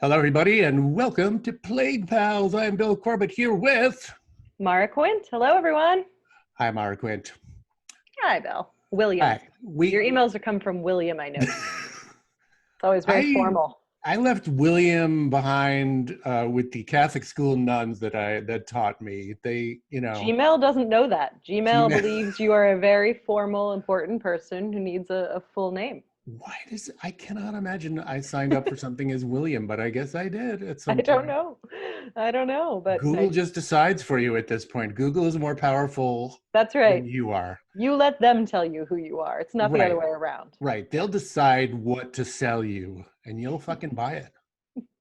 Hello, everybody, and welcome to Plague Pals. I'm Bill Corbett here with... Maura Quint. Hello, everyone. Hi, Maura Quint. Hi, Bill. William. Hi. Your emails are come from William, I know. It's always very formal. I left William behind with the Catholic school nuns that taught me. Gmail doesn't know that. Gmail believes you are a very formal, important person who needs a full name. I cannot imagine I signed up for something as William, but I guess I did at some point. I don't know, but Google just decides for you at this point. Google is more powerful That's right. than you are. You let them tell you who you are. It's not the other way around. Right. They'll decide what to sell you and you'll fucking buy it.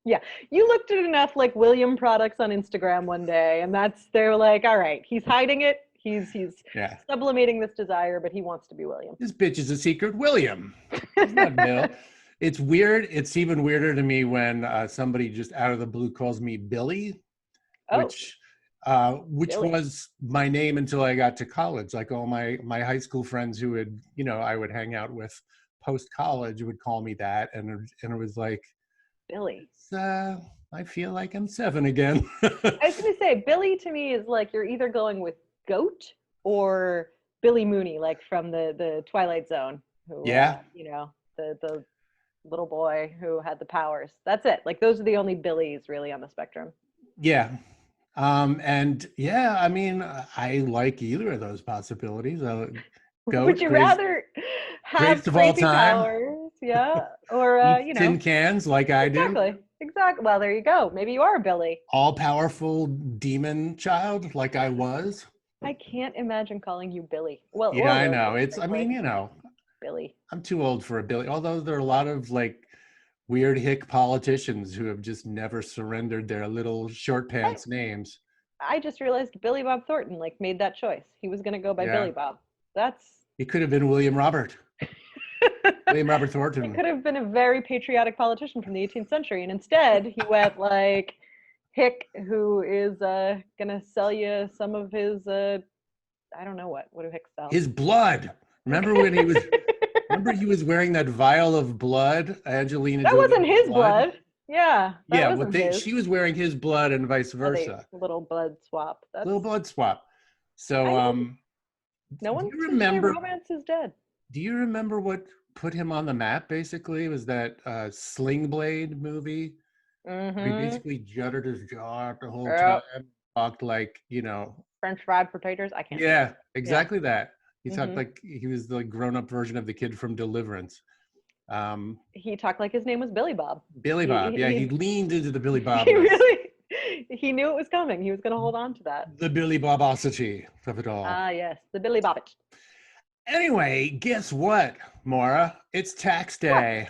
Yeah. You looked at enough like William products on Instagram one day and they're like, all right, he's hiding it. He's sublimating this desire, but he wants to be William. This bitch is a secret William. It's not Bill. It's weird. It's even weirder to me when somebody just out of the blue calls me Billy, which Billy was my name until I got to college. Like all my high school friends who I would hang out with post-college would call me that. And it was like, Billy. I feel like I'm 7 again. I was going to say, Billy to me is like you're either going with Goat or Billy Mooney, like from the Twilight Zone. Who, the little boy who had the powers. That's it. Like those are the only Billies really on the spectrum. Yeah. I mean, I like either of those possibilities. Goat, would you rather have crazy powers? Yeah. Or, tin cans like I do. Exactly. Well, there you go. Maybe you are a Billy. All-powerful demon child like I was. I can't imagine calling you Billy. Well, yeah, I know. Billy. I'm too old for a Billy. Although there are a lot of like weird hick politicians who have just never surrendered their little short pants names. I just realized Billy Bob Thornton made that choice. He was going to go by Billy Bob. He could have been William Robert. William Robert Thornton. He could have been a very patriotic politician from the 18th century, and instead he went like hick who is gonna sell you some of his I don't know what do Hick sell? His blood. Remember when he was he was wearing that vial of blood, Angelina That wasn't his blood. Yeah. She was wearing his blood and vice versa. Little blood swap. Little blood swap. So no one remember romance is dead. Do you remember what put him on the map basically? Was that Sling Blade movie? Mm-hmm. He basically jutted his jaw out the whole time, talked like, French fried potatoes. I can't. Yeah, exactly that. He talked like he was the grown-up version of the kid from Deliverance. He talked like his name was Billy Bob. Billy Bob, he leaned into the Billy Bob. He knew it was coming. He was going to hold on to that. The Billy Bobosity of it all. Ah, yes, the Billy Bobbit. Anyway, guess what, Maura? It's tax day.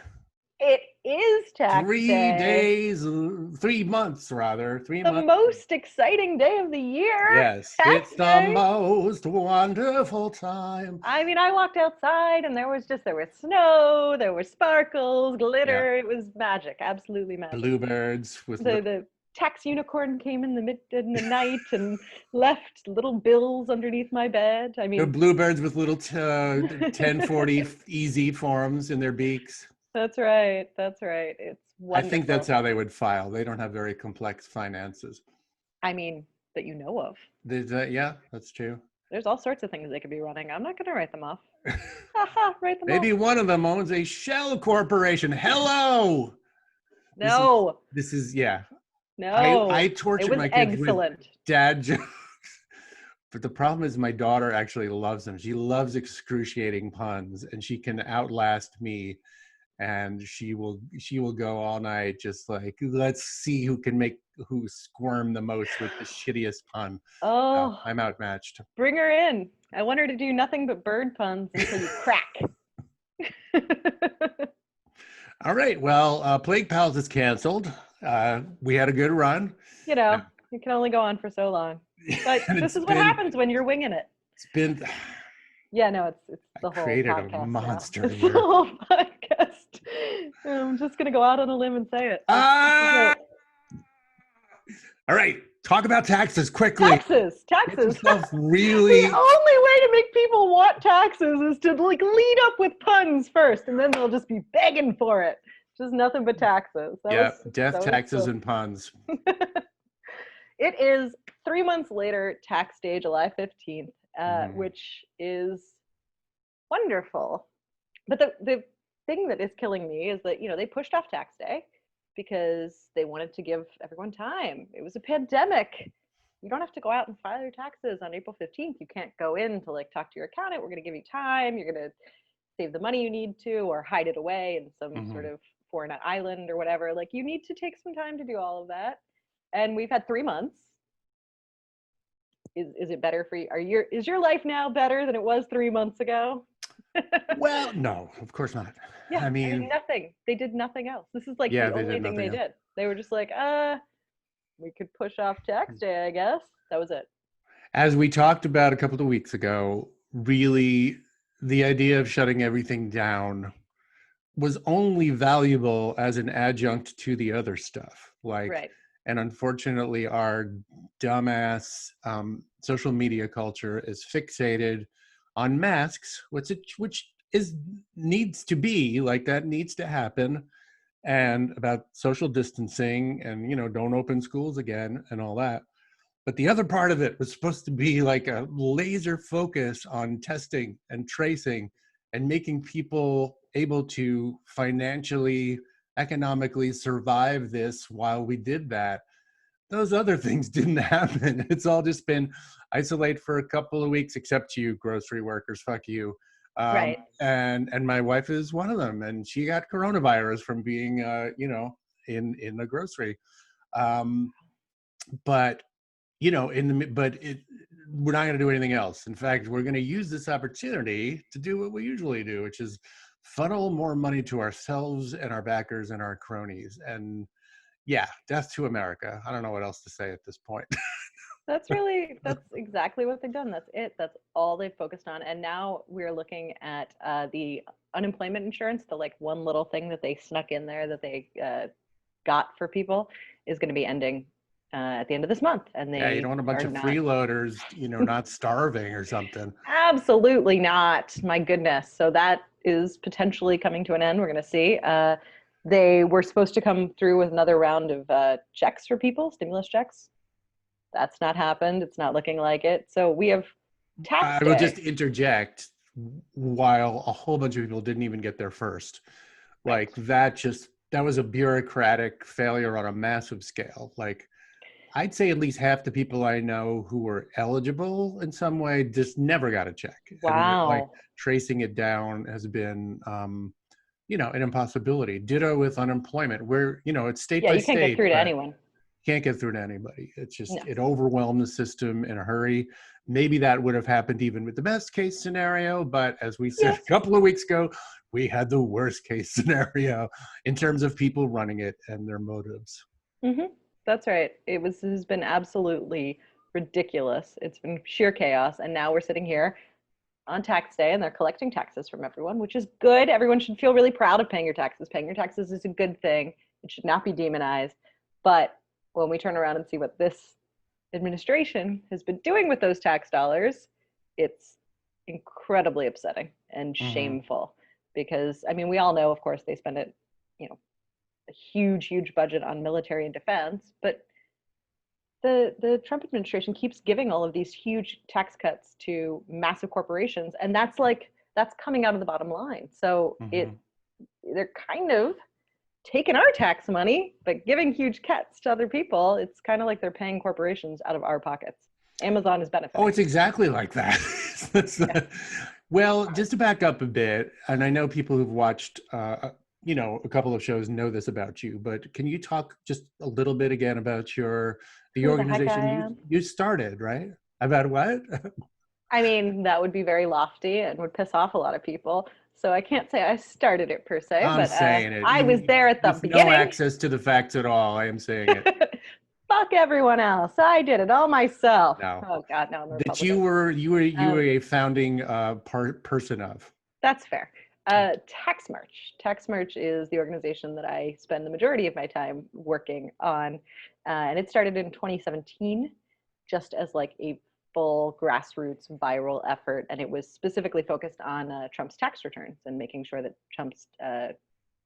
It is tax day. 3 months rather. 3 months. The most exciting day of the year. Yes, it's the most wonderful time. I mean, I walked outside and there was snow, there were sparkles, glitter. Yeah. It was magic, absolutely magic. Bluebirds with the tax unicorn came in the night and left little bills underneath my bed. I mean, the bluebirds with little 1040 easy forms in their beaks. That's right. It's wonderful. I think that's how they would file. They don't have very complex finances. I mean, that you know of. Yeah, that's true. There's all sorts of things they could be running. I'm not going to write them off. Write them Maybe off. One of them owns a shell corporation. Hello. No. This is No. I torture my kids excellent. With dad jokes. But the problem is my daughter actually loves them. She loves excruciating puns and she can outlast me. And she will go all night just like, let's see who squirm the most with the shittiest pun. Oh, I'm outmatched. Bring her in. I want her to do nothing but bird puns until you crack. All right. Well, Plague Pals is canceled. We had a good run. It can only go on for so long. But this is what happens when you're winging it. It's been... Yeah, no, it's the whole created podcast. A monster. It's the whole podcast. I'm just gonna go out on a limb and say it. All right, talk about taxes quickly. Taxes. Really. The only way to make people want taxes is to lead up with puns first, and then they'll just be begging for it. Just nothing but taxes. Death, taxes, and puns. It is 3 months later, tax day, July 15th, which is wonderful. But the thing that is killing me is that, they pushed off tax day because they wanted to give everyone time. It was a pandemic. You don't have to go out and file your taxes on April 15th. You can't go in to talk to your accountant. We're going to give you time. You're going to save the money you need to, or hide it away in some sort of foreign island or whatever. You need to take some time to do all of that. And we've had 3 months. Is it better for you? Is your life now better than it was 3 months ago? Well, no, of course not. Yeah, I mean nothing. They did nothing else. This is the only thing they did. They were just we could push off tax day, I guess. That was it. As we talked about a couple of weeks ago, really the idea of shutting everything down was only valuable as an adjunct to the other stuff. Right. And unfortunately, our dumbass social media culture is fixated on masks, which needs to be that needs to happen, and about social distancing and don't open schools again and all that. But the other part of it was supposed to be a laser focus on testing and tracing and making people able to financially, economically survive this while we did that. Those other things didn't happen. It's all just been isolate for a couple of weeks, except you grocery workers, fuck you. Right. And my wife is one of them, and she got coronavirus from being, in the grocery. But we're not going to do anything else. In fact, we're going to use this opportunity to do what we usually do, which is funnel more money to ourselves and our backers and our cronies. And death to America. I don't know what else to say at this point. That's exactly what they've done. That's it. That's all they've focused on. And now we're looking at the unemployment insurance, the one little thing that they snuck in there that they got for people is going to be ending at the end of this month. And you don't want a bunch of freeloaders, not starving or something. Absolutely not. My goodness. So that is potentially coming to an end. We're going to see. They were supposed to come through with another round of checks for people, stimulus checks. That's not happened. It's not looking like it. So we have tax day. I will just interject, while a whole bunch of people didn't even get there first. Right. That was a bureaucratic failure on a massive scale. I'd say at least half the people I know who were eligible in some way just never got a check. Wow. And tracing it down has been, an impossibility. Ditto with unemployment, where, it's state by state. Yeah, you can't get through to anyone. Can't get through to anybody. It's just, It overwhelmed the system in a hurry. Maybe that would have happened even with the best case scenario, but as we said a couple of weeks ago, we had the worst case scenario in terms of people running it and their motives. Mm-hmm. That's right. It has been absolutely ridiculous. It's been sheer chaos. And now we're sitting here on tax day and they're collecting taxes from everyone, which is good. Everyone should feel really proud of paying your taxes. Paying your taxes is a good thing. It should not be demonized. But when we turn around and see what this administration has been doing with those tax dollars, it's incredibly upsetting and shameful. Because, we all know, of course, they spend it, a huge budget on military and defense, but the Trump administration keeps giving all of these huge tax cuts to massive corporations, and that's coming out of the bottom line. So they're kind of taking our tax money, but giving huge cuts to other people. It's kind of like they're paying corporations out of our pockets. Amazon is benefiting. Oh, it's exactly like that. Well, just to back up a bit, and I know people who've watched a couple of shows know this about you, but can you talk just a little bit again about the organization you started, right? About what? That would be very lofty and would piss off a lot of people. So I can't say I started it per se, but saying it. I was there at the beginning. No access to the facts at all. I am saying it. Fuck everyone else. I did it all myself. No. Oh God, no. I'm a that you were a founding person of. That's fair. Tax March. Tax March is the organization that I spend the majority of my time working on, and it started in 2017, just as a full grassroots viral effort, and it was specifically focused on Trump's tax returns and making sure that Trump's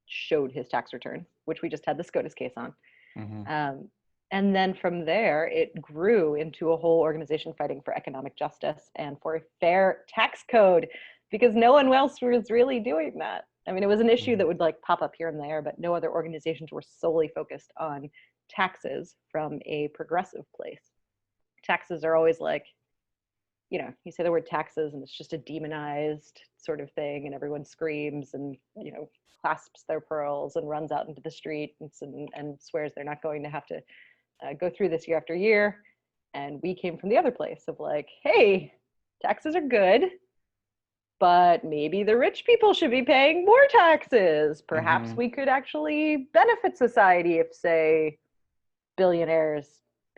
showed his tax return, which we just had the SCOTUS case on. Mm-hmm. And then from there, it grew into a whole organization fighting for economic justice and for a fair tax code, because no one else was really doing that. I mean, it was an issue that would like pop up here and there, but no other organizations were solely focused on taxes from a progressive place. Taxes are always like, you know, you say the word taxes and it's just a demonized sort of thing, and everyone screams and, you know, clasps their pearls and runs out into the street and swears they're not going to have to go through this year after year. And we came from the other place of like, hey, taxes are good, but maybe the rich people should be paying more taxes. Perhaps we could actually benefit society if, say, billionaires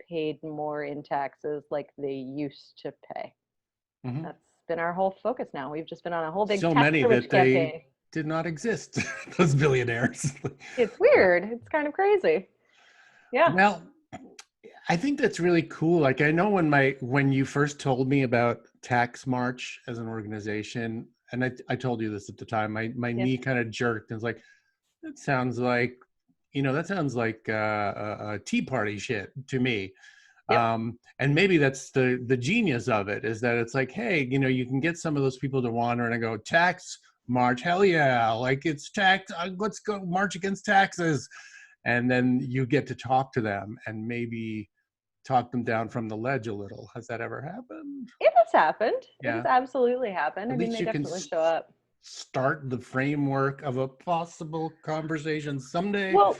paid more in taxes like they used to pay. That's been our whole focus now. We've just been on a whole big so tax many privilege that they campaign. did not exist, those billionaires. It's weird. It's kind of crazy. Yeah. Well, I think that's really cool. Like, I know when you first told me about Tax March as an organization, and I told you this at the time, my knee kind of jerked and was like, that sounds like, you know, that sounds like a Tea Party shit to me. Yep. And maybe that's the genius of it, is that it's like, hey, you know, you can get some of those people to wander and go, tax march, hell yeah, like it's tax, let's go march against taxes. And then you get to talk to them and maybe talk them down from the ledge a little. Has that ever happened? It has happened. Yeah. It has absolutely happened. At I mean, least they you can definitely show up. start the framework of a possible conversation someday. Well,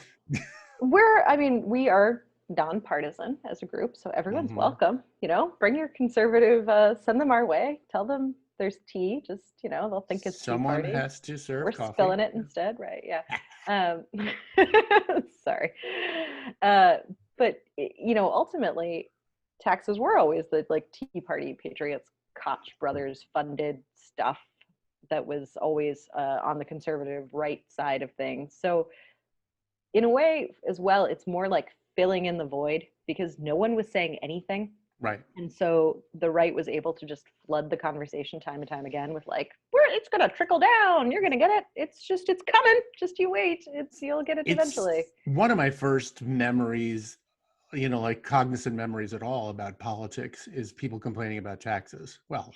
we are nonpartisan as a group, so everyone's welcome. You know, bring your conservative, send them our way. Tell them there's tea. Just, you know, they'll think it's someone Tea Party. has to serve We're coffee. spilling it instead, right? Yeah. Sorry. But you know, ultimately, taxes were always the like Tea Party, Patriots, Koch brothers funded stuff that was always on the conservative right side of things. So in a way as well, it's more like filling in the void because no one was saying anything. Right. And so the right was able to just flood the conversation time and time again with like, it's going to trickle down. You're going to get it. It's coming. Just you wait. You'll get it eventually. One of my first memories, you know, like cognizant memories at all about politics, is people complaining about taxes. Well,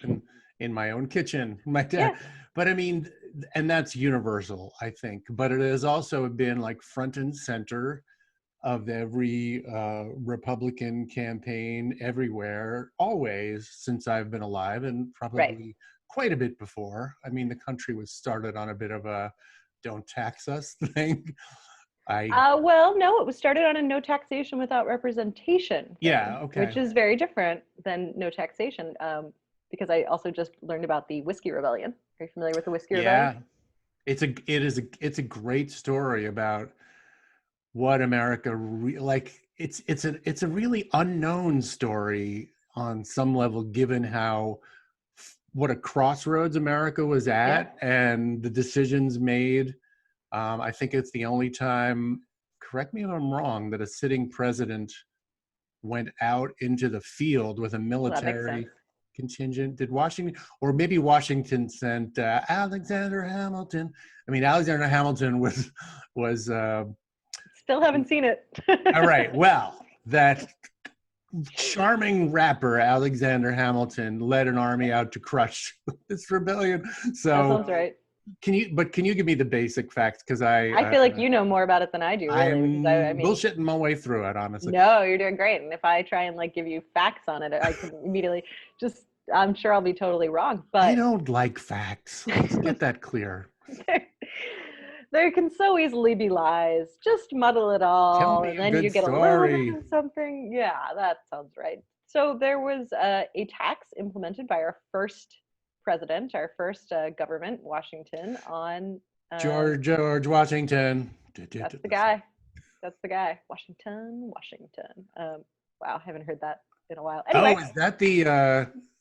in my own kitchen, my dad. Yeah. But I mean, and that's universal, I think. But it has also been like front and center of every Republican campaign everywhere, always, since I've been alive, and probably quite a bit before. I mean, the country was started on a bit of a don't tax us thing. Well, no, it was started on a no taxation without representation thing, yeah, okay. Which is very different than no taxation, because I also just learned about the Whiskey Rebellion. Are you familiar with the Whiskey Rebellion? Yeah, it's a great story about what America it's a really unknown story on some level, given what a crossroads America was at and the decisions made. I think it's the only time, correct me if I'm wrong, that a sitting president went out into the field with a military contingent. Did Washington, or maybe Washington sent Alexander Hamilton? I mean, Alexander Hamilton was still haven't seen it. All right. Well, that charming rapper Alexander Hamilton led an army out to crush this rebellion. So that sounds right. Can you give me the basic facts? Because I feel like you know more about it than I do. Really, I'm bullshitting my way through it, honestly. No, you're doing great. And if I try and like give you facts on it, I can immediately I'm sure I'll be totally wrong. But I don't like facts. Let's get that clear. There can so easily be lies. Just muddle it all, and then you get a little bit of something. Yeah, that sounds right. So there was a tax implemented by our first president, our first government, Washington, on George Washington. That's the guy. Washington. Wow, I haven't heard that in a while. Anyway, is that the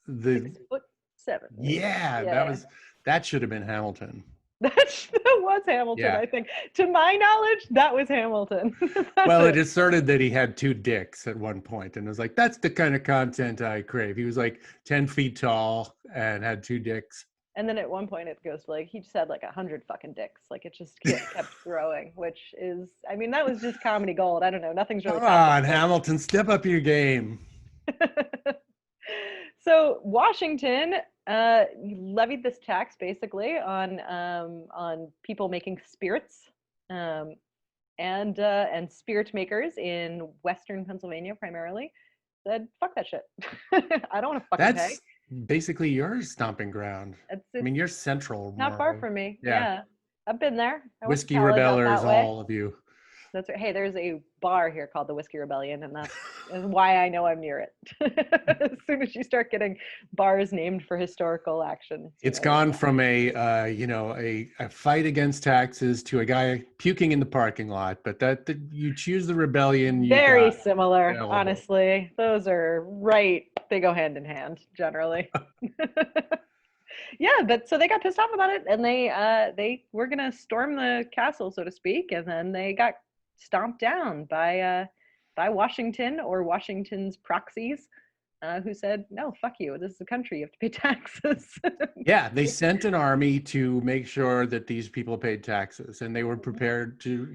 6'7"? Yeah, that should have been Hamilton. That was Hamilton, yeah. I think. To my knowledge, that was Hamilton. Well, it asserted that he had 2 dicks at one point, and it was like, that's the kind of content I crave. He was like 10 feet tall and had 2 dicks. And then at one point it goes to like, he just had like 100 fucking dicks. Like it just kept growing, which is, I mean, that was just comedy gold. I don't know. Nothing's really Come topped on, it. Hamilton, step up your game. So Washington levied this tax basically on people making spirits, and spirit makers in Western Pennsylvania primarily said, "Fuck that shit. I don't want to fucking pay." That's basically your stomping ground. I mean, you're central. Not far More. from me. Yeah. Yeah, I've been there. I went to Whiskey college out rebellers, that way. all of you. That's right. Hey, there's a bar here called the Whiskey Rebellion, and that's why I know I'm near it. As soon as you start getting bars named for historical actions, It's gone from a fight against taxes to a guy puking in the parking lot. But that you choose the rebellion, you very got similar. available. Honestly, those are right. They go hand in hand generally. Yeah, but so they got pissed off about it, and they were gonna storm the castle, so to speak, and then they got stomped down by Washington or Washington's proxies, who said, "No, fuck you. This is a country. You have to pay taxes." Yeah, they sent an army to make sure that these people paid taxes, and they were prepared to,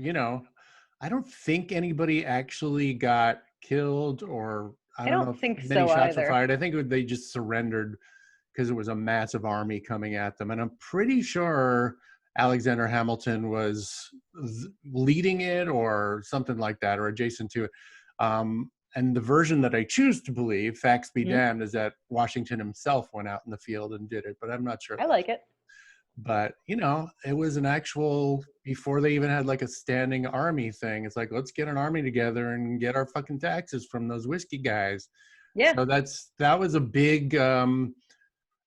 I don't think anybody actually got killed, or I don't know don't if think many so shots were either. fired. I think they just surrendered because it was a massive army coming at them. And I'm pretty sure Alexander Hamilton was leading it or something like that, or adjacent to it. And the version that I choose to believe, facts be damned, is that Washington himself went out in the field and did it, but I'm not sure. I like it. But, it was an actual, before they even had like a standing army thing, it's like, let's get an army together and get our fucking taxes from those whiskey guys. Yeah. So that was a big,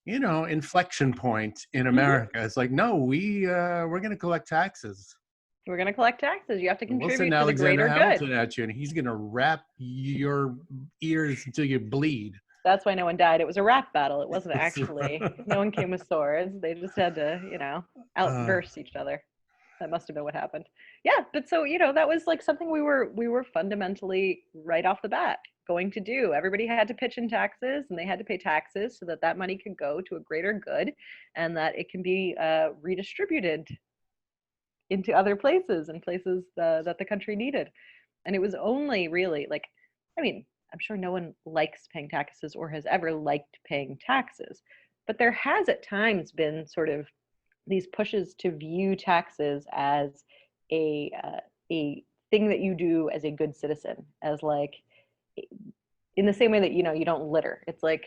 inflection point in America. It's like, no, we're going to collect taxes. We're going to collect taxes. You have to We'll contribute send to the Alexander greater Hamilton good. at you, and he's going to wrap your ears until you bleed. That's why no one died. It was a rap battle. It wasn't actually. No one came with swords. They just had to, outverse each other. That must have been what happened. Yeah, but so that was like something we were fundamentally right off the bat going to do. Everybody had to pitch in taxes, and they had to pay taxes so that money could go to a greater good, and that it can be redistributed into other places and places that the country needed. And it was only really like, I mean, I'm sure no one likes paying taxes or has ever liked paying taxes, but there has at times been sort of these pushes to view taxes as a thing that you do as a good citizen, as like, in the same way that you don't litter. It's like,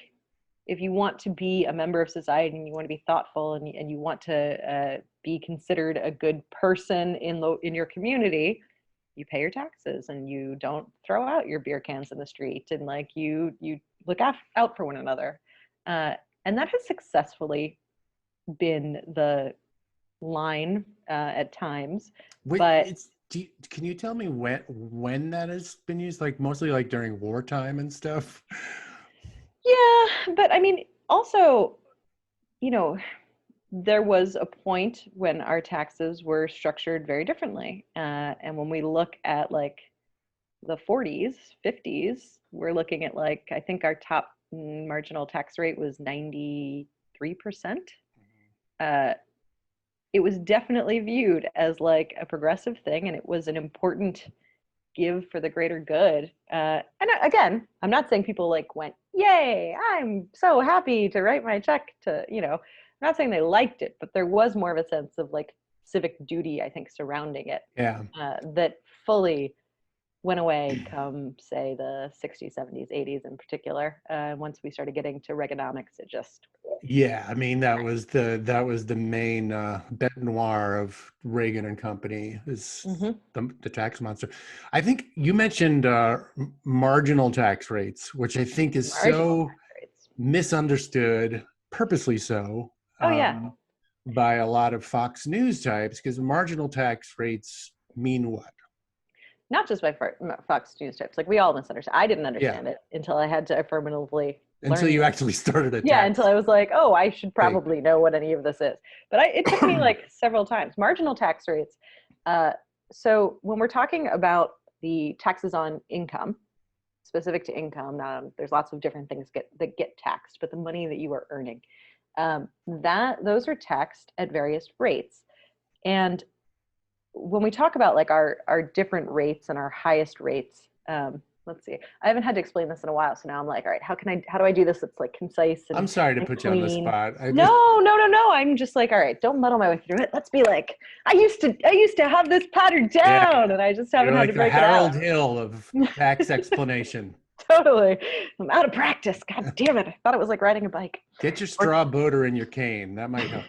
if you want to be a member of society and you want to be thoughtful and you want to be considered a good person in your community, you pay your taxes and you don't throw out your beer cans in the street, and like you look out for one another, and that has successfully been the line at times. But can you tell me when that has been used? Like mostly like during wartime and stuff. Yeah, but I mean, also, there was a point when our taxes were structured very differently. And when we look at like the 40s, 50s, we're looking at like, I think our top marginal tax rate was 93%. It was definitely viewed as like a progressive thing, and it was an important give for the greater good. And again, I'm not saying people like went, yay, I'm so happy to write my check to, I'm not saying they liked it, but there was more of a sense of like civic duty, I think, surrounding it. Yeah. That fully went away come, say, the 60s, 70s, 80s in particular. Once we started getting to Reaganomics, it just... Yeah, I mean, that was the main bête noire of Reagan and company, is the tax monster. I think you mentioned marginal tax rates, which I think is so misunderstood, purposely so, by a lot of Fox News types, because marginal tax rates mean what? Not just by Fox News types. Like, we all misunderstand. I didn't understand it until I had to affirmatively until you actually started it. Yeah, until I was like, oh, I should probably know what any of this is. But it took me like several times. Marginal tax rates. So when we're talking about the taxes on income, specific to income, there's lots of different things that get taxed, but the money that you are earning. those are taxed at various rates. And when we talk about like our different rates and our highest rates, let's see, I haven't had to explain this in a while, so now I'm like, all right, how do I do this that's like concise and I'm sorry to put clean? you on the spot. No, I'm just like, all right, don't muddle my way through it. Let's be like, I used to have this pattern down, and I just haven't had to break it out. Harold Hill of tax explanation. Totally. I'm out of practice. God damn it. I thought it was like riding a bike. Get your straw boater in your cane. That might help.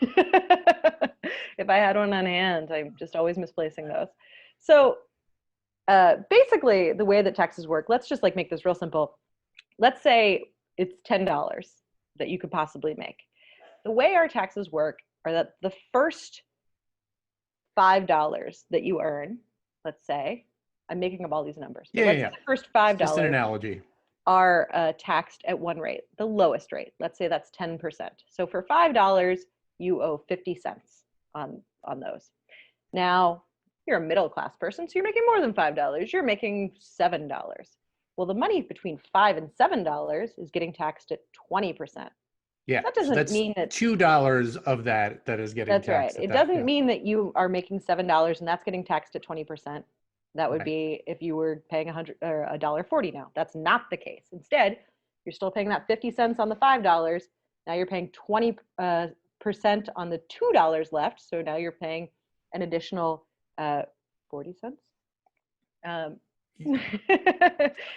If I had one on hand, I'm just always misplacing those. So basically the way that taxes work, let's just like make this real simple. Let's say it's $10 that you could possibly make. The way our taxes work are that the first $5 that you earn, let's say, I'm making up all these numbers. But let's say the first $5 just an analogy. Are taxed at one rate, the lowest rate. Let's say that's 10%. So for $5, you owe 50 cents on those. Now, you're a middle class person, so you're making more than $5. You're making $7. Well, the money between $5 and $7 is getting taxed at 20%. Yeah, that doesn't mean that $2 of that is getting taxed. That's right. It doesn't mean that you are making $7 and that's getting taxed at 20%. That would be if you were paying $1.40 now. That's not the case. Instead, you're still paying that 50 cents on the $5. Now you're paying 20% on the $2 left. So now you're paying an additional 40 cents. I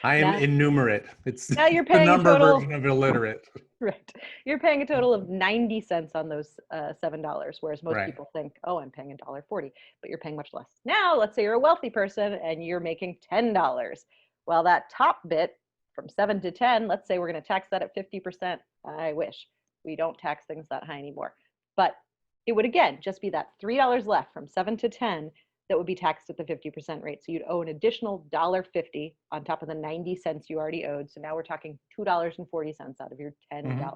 am innumerate. It's now you're paying the number a total, version of illiterate. Right. You're paying a total of 90 cents on those $7, whereas most people think, oh, I'm paying $1.40, but you're paying much less. Now, let's say you're a wealthy person and you're making $10. Well, that top bit from 7 to 10, let's say we're going to tax that at 50%. I wish we don't tax things that high anymore. But it would, again, just be that $3 left from 7 to 10 that would be taxed at the 50% rate. So you'd owe an additional $1.50 on top of the 90 cents you already owed. So now we're talking $2.40 out of your $10.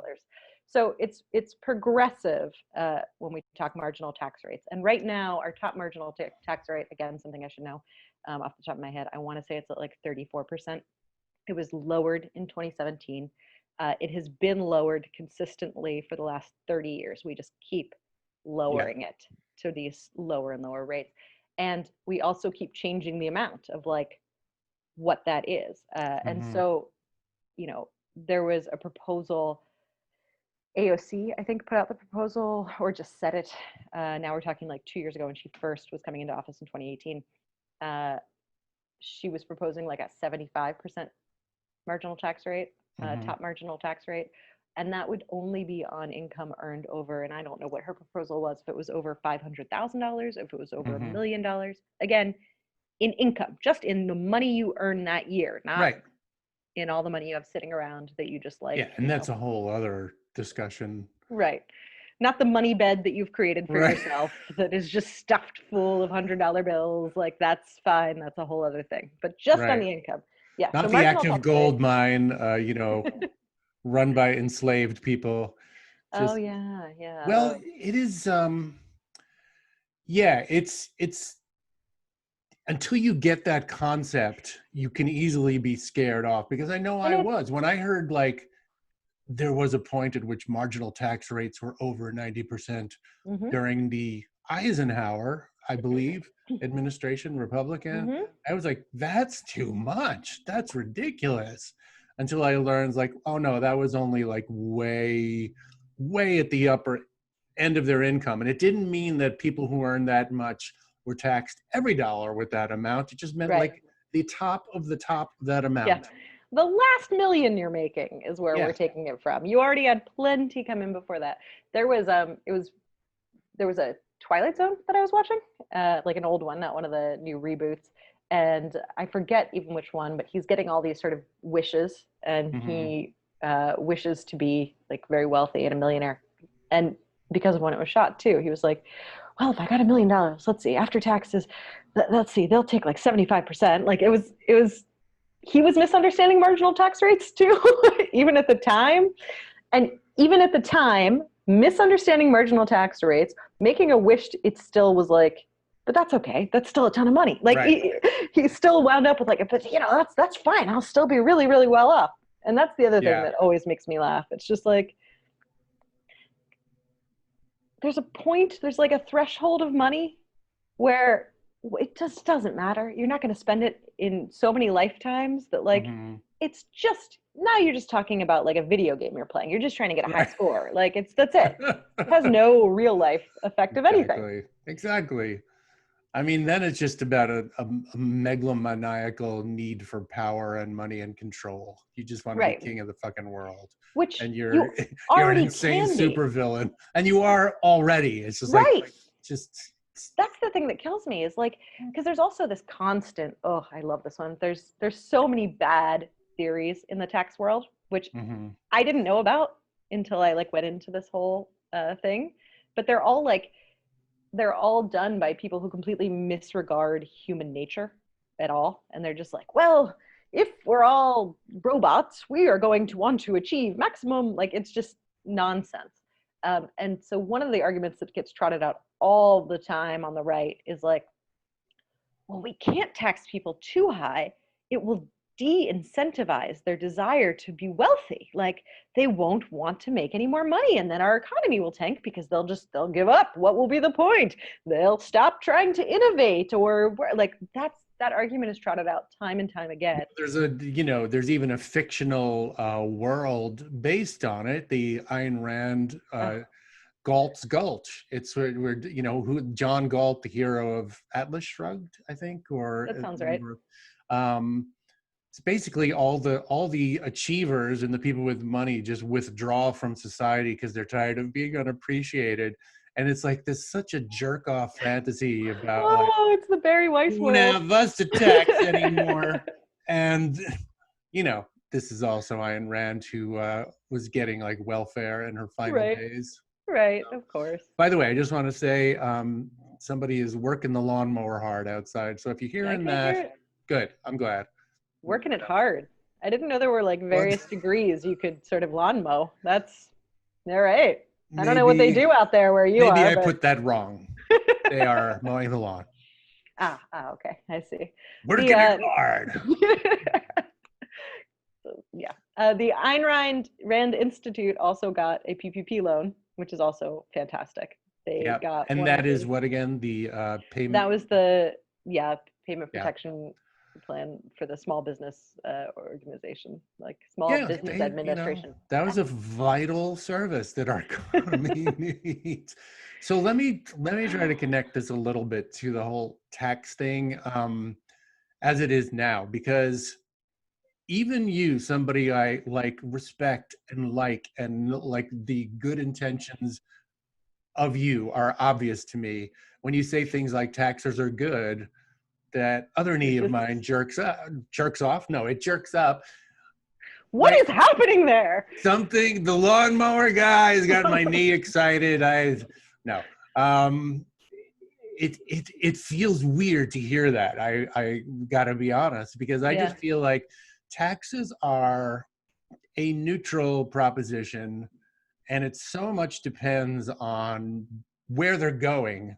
So it's progressive when we talk marginal tax rates. And right now, our top marginal tax rate, again, something I should know off the top of my head, I want to say it's at like 34%. It was lowered in 2017. It has been lowered consistently for the last 30 years. We just keep lowering it to these lower and lower rates. And we also keep changing the amount of like what that is. And so, you know, there was a proposal, AOC, I think, put out the proposal or just said it. Now we're talking like 2 years ago when she first was coming into office in 2018. She was proposing like a 75% marginal tax rate, top marginal tax rate. And that would only be on income earned over, and I don't know what her proposal was, if it was over $500,000, if it was over $1 million. Again, in income, just in the money you earn that year, not in all the money you have sitting around that you just like. Yeah, and that's a whole other discussion. Right. Not the money bed that you've created for yourself that is just stuffed full of $100 bills. Like, that's fine. That's a whole other thing. But just on the income. Yeah. Not the active gold mine, you know, run by enslaved people. Just, yeah. Well, it is, it's until you get that concept, you can easily be scared off, because I know I was. When I heard like there was a point at which marginal tax rates were over 90% during the Eisenhower, I believe, administration, Republican, I was like, that's too much. That's ridiculous. Until I learned, like, oh no, that was only like way at the upper end of their income. And it didn't mean that people who earned that much were taxed every dollar with that amount. It just meant like the top of the top of that amount. Yeah. The last million you're making is where we're taking it from. You already had plenty come in before that. There was a Twilight Zone that I was watching, like an old one, not one of the new reboots. And I forget even which one, but he's getting all these sort of wishes, and he wishes to be like very wealthy and a millionaire. And because of when it was shot too, he was like, well, if I got $1 million, let's see, after taxes, let's see, they'll take like 75%. Like he was misunderstanding marginal tax rates too, even at the time. And even at the time, misunderstanding marginal tax rates, making a wish, it still was like, but that's okay. That's still a ton of money. Like he still wound up with like, but you know, that's fine. I'll still be really, really well off. And that's the other thing that always makes me laugh. It's just like, there's a point, there's like a threshold of money where it just doesn't matter. You're not going to spend it in so many lifetimes that like Mm-hmm. it's just now you're just talking about like a video game you're playing. You're just trying to get a high Right. score. Like that's it. It has no real life effect of anything. Exactly. I mean, then it's just about a megalomaniacal need for power and money and control. You just want to be Right. king of the fucking world, Which and you you're an already insane can be. supervillain, and you are already. It's just like, Right. just That's the thing that kills me is like because there's also this constant, oh, I love this one. There's so many bad theories in the tax world, which mhm. I didn't know about until I like went into this whole thing. But they're all done by people who completely misregard human nature at all. And they're just like, well, if we're all robots, we are going to want to achieve maximum. Like, it's just nonsense. And so, one of the arguments that gets trotted out all the time on the right is like, well, we can't tax people too high. It will de-incentivize their desire to be wealthy. Like they won't want to make any more money, and then our economy will tank because they'll give up. What will be the point? They'll stop trying to innovate, or like that argument is trotted out time and time again. There's even a fictional world based on it, the Ayn Rand Galt's Gulch. It's where who John Galt, the hero of Atlas Shrugged, I think, or That sounds right. It's basically all the achievers and the people with money just withdraw from society because they're tired of being unappreciated. And it's like this such a jerk off fantasy about like, oh, it's the Barry Weiss we don't world. have us to tax anymore. And this is also Ayn Rand, who was getting like welfare in her final days. Right, of course. By the way, I just want to say somebody is working the lawnmower hard outside. So if you're hearing that, good. I'm glad. Working it hard. I didn't know there were like various degrees you could sort of lawn mow. That's all right. I don't know what they do out there where you are. Maybe I put that wrong. They are mowing the lawn. Okay. I see. Working it hard. Yeah. The Ayn Rand Institute also got a PPP loan, which is also fantastic. They got, and that is what again? The payment. That was the payment protection plan for the small business organization, like small business administration. That was a vital service that our economy needs. So let me try to connect this a little bit to the whole tax thing as it is now, because even you, somebody I like, respect and like the good intentions of you are obvious to me. When you say things like taxes are good, that other knee of mine jerks off. No, it jerks up. What is happening there? Something, the lawnmower guy has got my knee excited. It feels weird to hear that. I gotta be honest, because I just feel like taxes are a neutral proposition, and it so much depends on where they're going.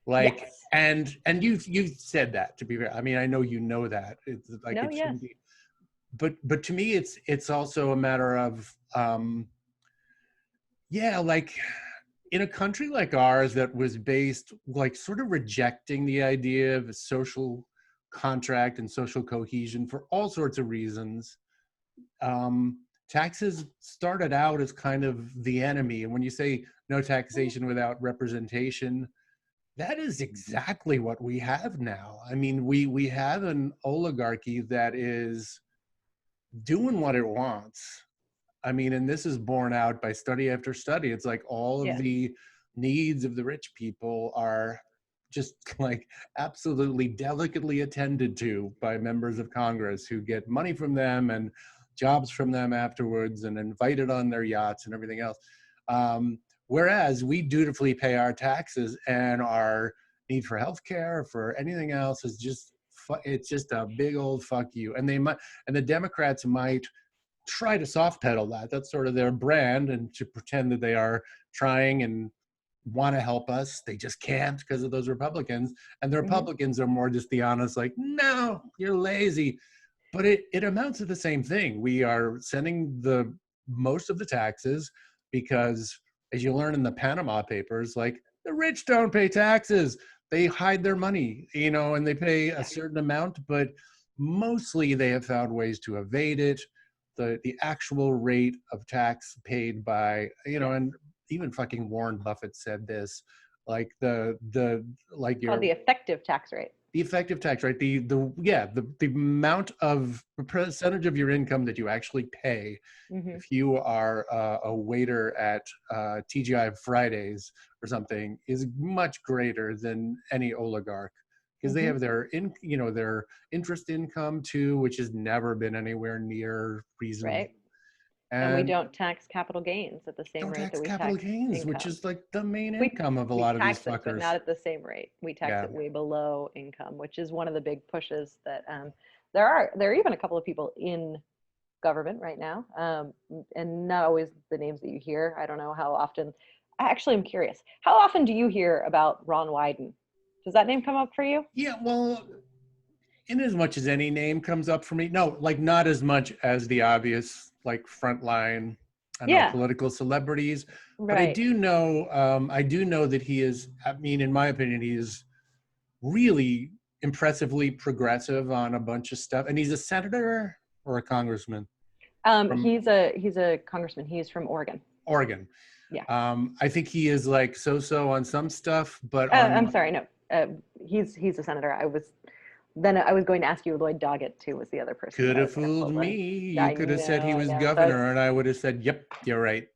Like, and you've said that, to be fair. I mean, I know you know that. It's like it shouldn't be. But to me, it's also a matter of like in a country like ours that was based like sort of rejecting the idea of a social contract and social cohesion for all sorts of reasons. Taxes started out as kind of the enemy, and when you say no taxation without representation, that is exactly what we have now. I mean, we have an oligarchy that is doing what it wants. I mean, and this is borne out by study after study. It's like all of the needs of the rich people are just like absolutely delicately attended to by members of Congress who get money from them and jobs from them afterwards and invited on their yachts and everything else. Whereas we dutifully pay our taxes, and our need for healthcare, for anything else, is just it's just a big old fuck you. And the Democrats might try to soft pedal that. That's sort of their brand, and to pretend that they are trying and want to help us. They just can't because of those Republicans. And the Republicans are more just the honest, like, no, you're lazy. But it amounts to the same thing. We are sending the most of the taxes because as you learn in the Panama Papers, like the rich don't pay taxes. They hide their money, and they pay a certain amount, but mostly they have found ways to evade it. The actual rate of tax paid by, and even fucking Warren Buffett said this, like like called the effective tax rate. The effective tax rate, the amount of percentage of your income that you actually pay if you are a waiter at TGI Fridays or something is much greater than any oligarch, because they have their interest income too, which has never been anywhere near reasonable. Right. And we don't tax capital gains at the same rate that we capital tax gains, income. Which is like the main income of a lot of these fuckers. It, but not at the same rate. We tax it way below income, which is one of the big pushes that there are even a couple of people in government right now, and not always the names that you hear. I don't know how often. Actually, I'm curious. How often do you hear about Ron Wyden? Does that name come up for you? Yeah, well, in as much as any name comes up for me. No, like not as much as the obvious, like frontline, political celebrities. Right. But I do know that he is, I mean, in my opinion, he is really impressively progressive on a bunch of stuff. And he's a senator or a congressman? He's a congressman. He's from Oregon. Oregon. Yeah. I think he is like so-so on some stuff, but I'm sorry, no. He's a senator. I was going to ask you Lloyd Doggett too was the other person. Could have fooled me. You could have said he was governor, and I would have said, "Yep, you're right."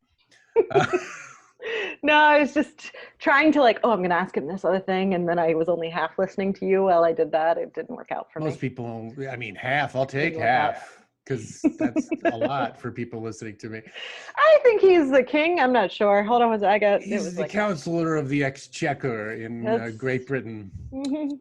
No, I was just trying to I'm going to ask him this other thing, and then I was only half listening to you while I did that. It didn't work out for me. Most people, I mean, half. I'll take half, because that's a lot for people listening to me. I think he's the king. I'm not sure. Hold on, He's the Counselor of the Exchequer in Great Britain. Mm-hmm.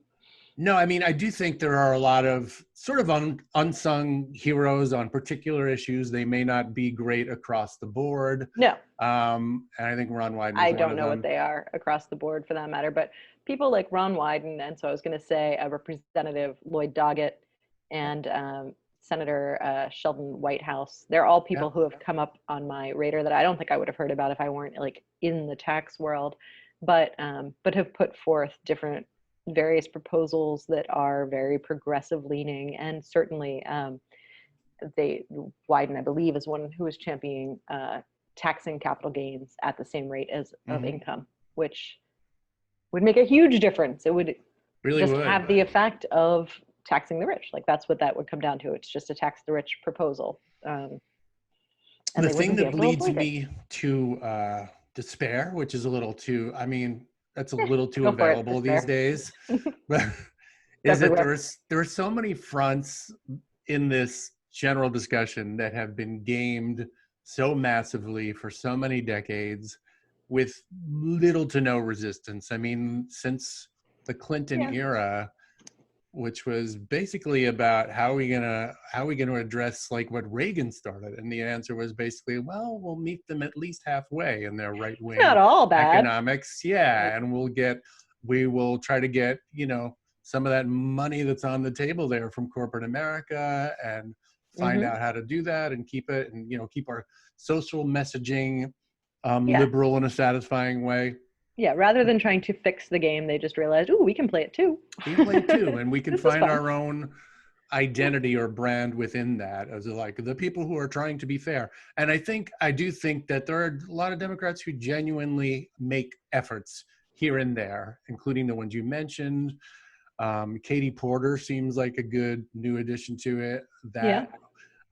No, I mean, I do think there are a lot of sort of unsung heroes on particular issues. They may not be great across the board. No. And I think Ron Wyden is I don't know what they are across the board for that matter, but people like Ron Wyden, and so I was going to say Representative Lloyd Doggett and Senator Sheldon Whitehouse. They're all people who have come up on my radar that I don't think I would have heard about if I weren't like in the tax world, but have put forth various proposals that are very progressive leaning, and certainly Wyden, I believe, is one who is championing taxing capital gains at the same rate as of income, which would make a huge difference. It would have the effect of taxing the rich. Like that's what that would come down to. It's just a tax the rich proposal. And the thing that leads me to despair, which is a little too, I mean, that's a little too available these days, but is that there are so many fronts in this general discussion that have been gamed so massively for so many decades with little to no resistance. I mean, since the Clinton era, which was basically about how are we gonna address like what Reagan started, and the answer was basically, well, we'll meet them at least halfway in their right wing economics, and we will try to get some of that money that's on the table there from corporate America, and find out how to do that and keep it, and keep our social messaging liberal in a satisfying way. Yeah, rather than trying to fix the game, they just realized, oh, we can play it too. We can play it too, and we can find our own identity or brand within that as like the people who are trying to be fair. And I do think that there are a lot of Democrats who genuinely make efforts here and there, including the ones you mentioned. Katie Porter seems like a good new addition to it.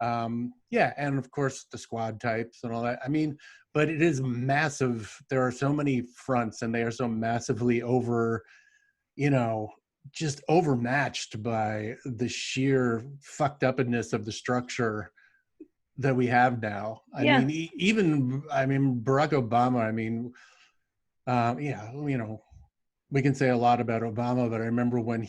And of course the squad types and all that. I mean, but it is massive. There are so many fronts, and they are so massively just overmatched by the sheer fucked upness of the structure that we have now. I mean, Barack Obama, we can say a lot about Obama, but I remember when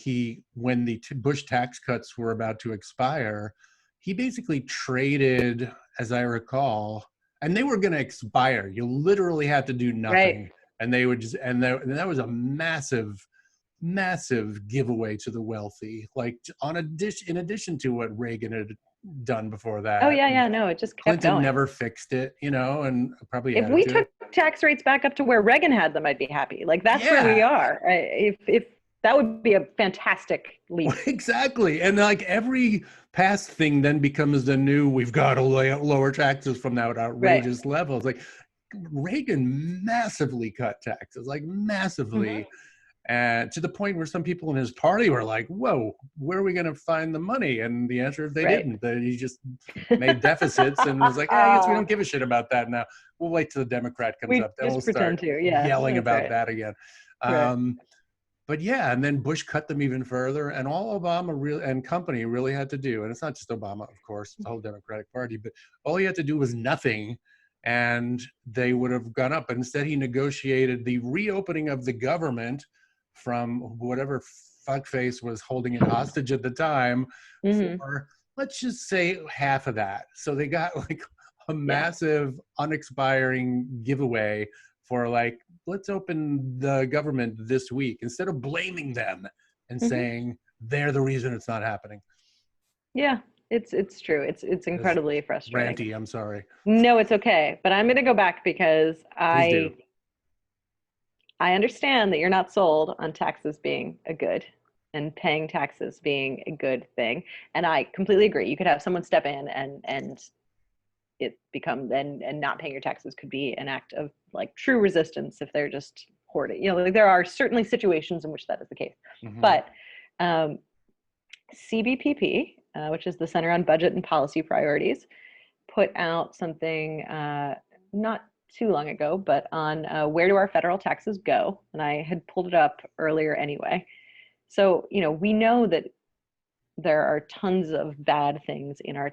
the Bush tax cuts were about to expire, he basically traded, as I recall, and they were going to expire. You literally had to do nothing. Right. And they would and that was a massive, massive giveaway to the wealthy, like in addition to what Reagan had done before that. Oh yeah, no, it just kept Clinton going. never fixed it, and probably if we took tax rates back up to where Reagan had them, I'd be happy. Like, that's where we are. If that would be a fantastic leap. Exactly. And like every past thing then becomes the new, we've got to lower taxes from that outrageous levels. Like Reagan massively cut taxes, like massively. And to the point where some people in his party were like, whoa, where are we going to find the money? And the answer is they didn't. He just made deficits and was like, I guess we don't give a shit about that now. We'll wait till the Democrat comes up. Then we'll start yelling about that again. But yeah, and then Bush cut them even further. And all Obama and company really had to do, and it's not just Obama, of course, it's the whole Democratic Party, but all he had to do was nothing. And they would have gone up. But instead, he negotiated the reopening of the government from whatever fuckface was holding it hostage at the time for, let's just say, half of that. So they got like a massive unexpiring giveaway for like, let's open the government this week instead of blaming them and saying they're the reason it's not happening. Yeah, it's true. It's incredibly frustrating. Ranty, I'm sorry. No, it's okay. But I'm going to go back because I understand that you're not sold on taxes being a good and paying taxes being a good thing. And I completely agree. You could have someone step in and it become and not paying your taxes could be an act of like true resistance if they're just hoarding. You know, like, there are certainly situations in which that is the case. But CBPP, which is the Center on Budget and Policy Priorities, put out something not too long ago, but on where do our federal taxes go? And I had pulled it up earlier anyway. So, you know, we know that there are tons of bad things in our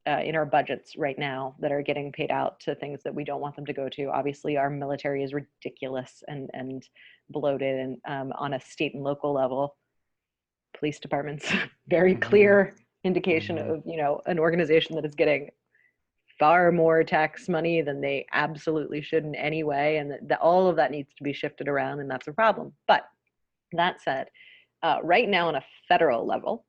in our budgets right now that are getting paid out to things that we don't want them to go to. Obviously, our military is ridiculous and bloated, and on a state and local level, police departments, very clear indication of, you know, an organization that is getting far more tax money than they absolutely should in any way, and that all of that needs to be shifted around, and that's a problem. But that said, right now on a federal level,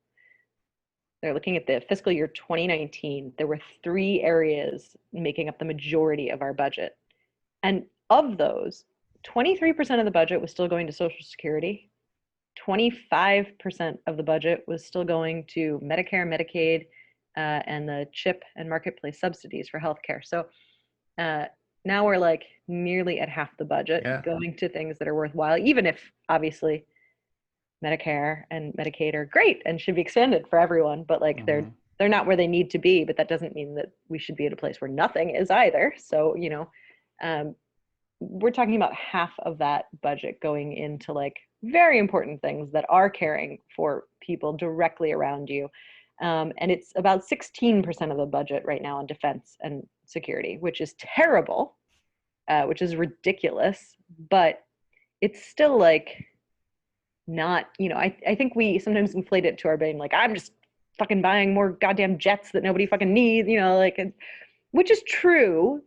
they're looking at the fiscal year 2019. There were 3 areas making up the majority of our budget. And of those, 23% of the budget was still going to Social Security. 25% of the budget was still going to Medicare, Medicaid, and the CHIP and marketplace subsidies for healthcare. So now we're like nearly at half the budget going to things that are worthwhile, even if obviously Medicare and Medicaid are great and should be expanded for everyone, but like they're not where they need to be. But that doesn't mean that we should be at a place where nothing is either. So, you know, we're talking about half of that budget going into like very important things that are caring for people directly around you. And it's about 16% of the budget right now on defense and security, which is terrible, which is ridiculous, but it's still like not, you know, I think we sometimes inflate it to our brain, like, I'm just fucking buying more goddamn jets that nobody fucking needs, you know, like, which is true,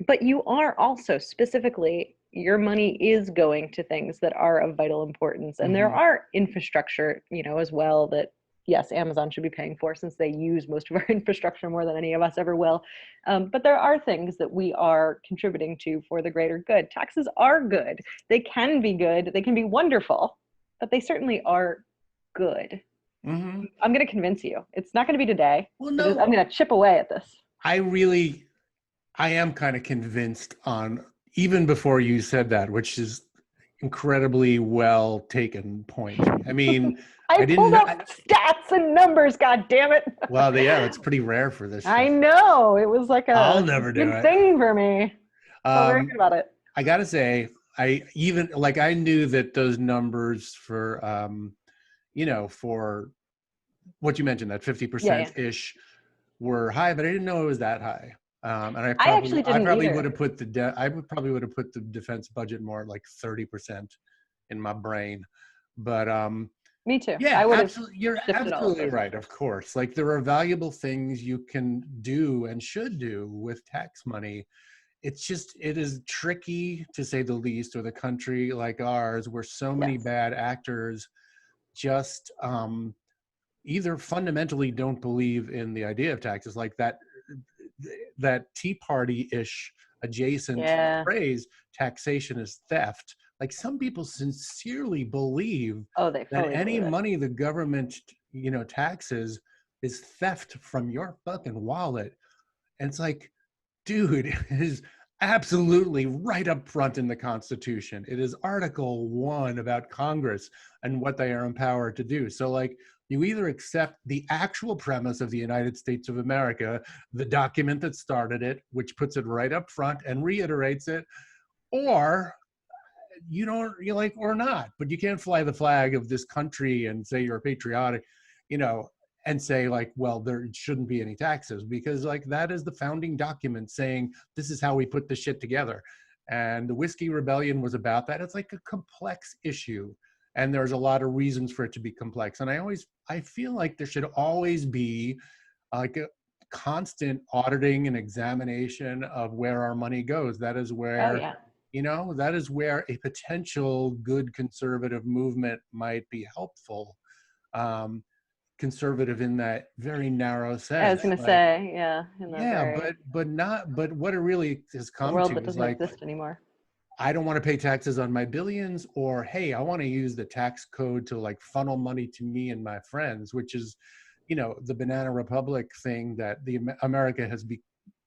but you are also specifically, your money is going to things that are of vital importance. And there are infrastructure, you know, as well, that yes, Amazon should be paying for since they use most of our infrastructure more than any of us ever will. But there are things that we are contributing to for the greater good. Taxes are good. They can be good. They can be wonderful, but they certainly are good. I'm going to convince you. It's not going to be today. Well, no. I'm going to chip away at this. I am kind of convinced on, even before you said that, which is incredibly well taken point. I mean, I pulled up stats and numbers, god damn it. Well, yeah, that's pretty rare for this show. I know. It was like I'll never do it. thing for me. So very good about it. I got to say, I knew that those numbers for, you know, for what you mentioned, that 50%-ish were high, but I didn't know it was that high. And I probably would have put the defense budget more like 30% in my brain. But me too. Yeah, you're absolutely right. Of course, like there are valuable things you can do and should do with tax money. It's just, it is tricky to say the least, with a country like ours where so many bad actors just either fundamentally don't believe in the idea of taxes, like that Tea Party-ish adjacent to the phrase taxation is theft. Like some people sincerely believe they that fully any believe it. money the government, taxes is theft from your fucking wallet. And it's like, dude, it is absolutely right up front in the Constitution. It is Article 1 about Congress and what they are empowered to do. So like, you either accept the actual premise of the United States of America, the document that started it, which puts it right up front and reiterates it, or you don't, you like, or not. But you can't fly the flag of this country and say you're patriotic, and say like, well, there shouldn't be any taxes, because like that is the founding document saying this is how we put this shit together. And the Whiskey Rebellion was about that. It's like a complex issue, and there's a lot of reasons for it to be complex. And I feel like there should always be like a constant auditing and examination of where our money goes. That is where, that is where a potential good conservative movement might be helpful. Conservative in that very narrow sense. I was going to say, but what it really has come world to that is doesn't like, exist anymore. I don't want to pay taxes on my billions, or hey, I want to use the tax code to like funnel money to me and my friends, which is, the Banana Republic thing that America has been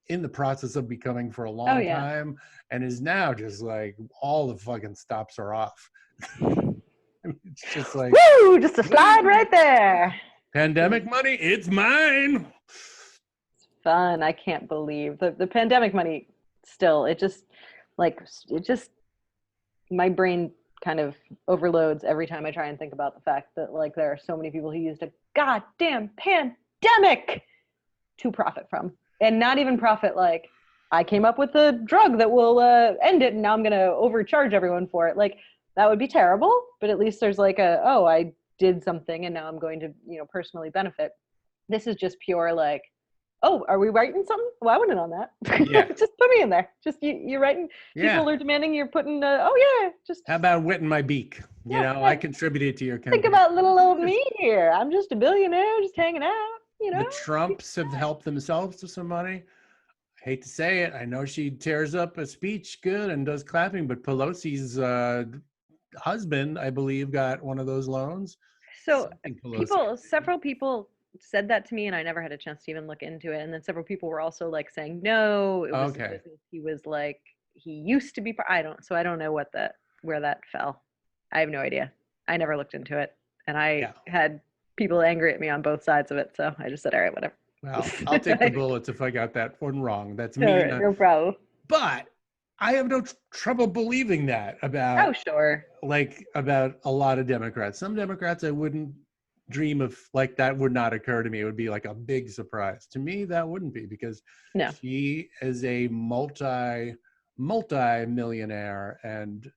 in the process of becoming for a long time, and is now just like all the fucking stops are off. It's just like, woo, just a slide right there. Pandemic money, it's mine. It's fun. I can't believe the pandemic money still, my brain kind of overloads every time I try and think about the fact that like there are so many people who used a goddamn pandemic to profit from, and not even profit like I came up with a drug that will end it and now I'm going to overcharge everyone for it. Like that would be terrible, but at least there's like I did something and now I'm going to, personally benefit. This is just pure like, oh, are we writing something? Well, I wouldn't on that. Yeah. Just put me in there. Just you're writing. Yeah. People are demanding you're putting, just. How about wetting my beak? I contributed to your campaign. Think about little old me here. I'm just a billionaire just hanging out, The Trumps have helped themselves to some money. I hate to say it. I know she tears up a speech good and does clapping, but Pelosi's husband, I believe, got one of those loans. So several people said that to me, and I never had a chance to even look into it. And then several people were also like saying, no, it was he was like, he used to be. I don't know where that fell. I have no idea. I never looked into it, and I had people angry at me on both sides of it. So I just said, all right, whatever. Well, I'll take the bullets if I got that one wrong. That's me. Right, no problem. But I have no trouble believing that about. Oh, sure. Like about a lot of Democrats. Some Democrats I wouldn't dream of, like that would not occur to me. It would be like a big surprise. To me, that wouldn't be, because she is a multi-millionaire and,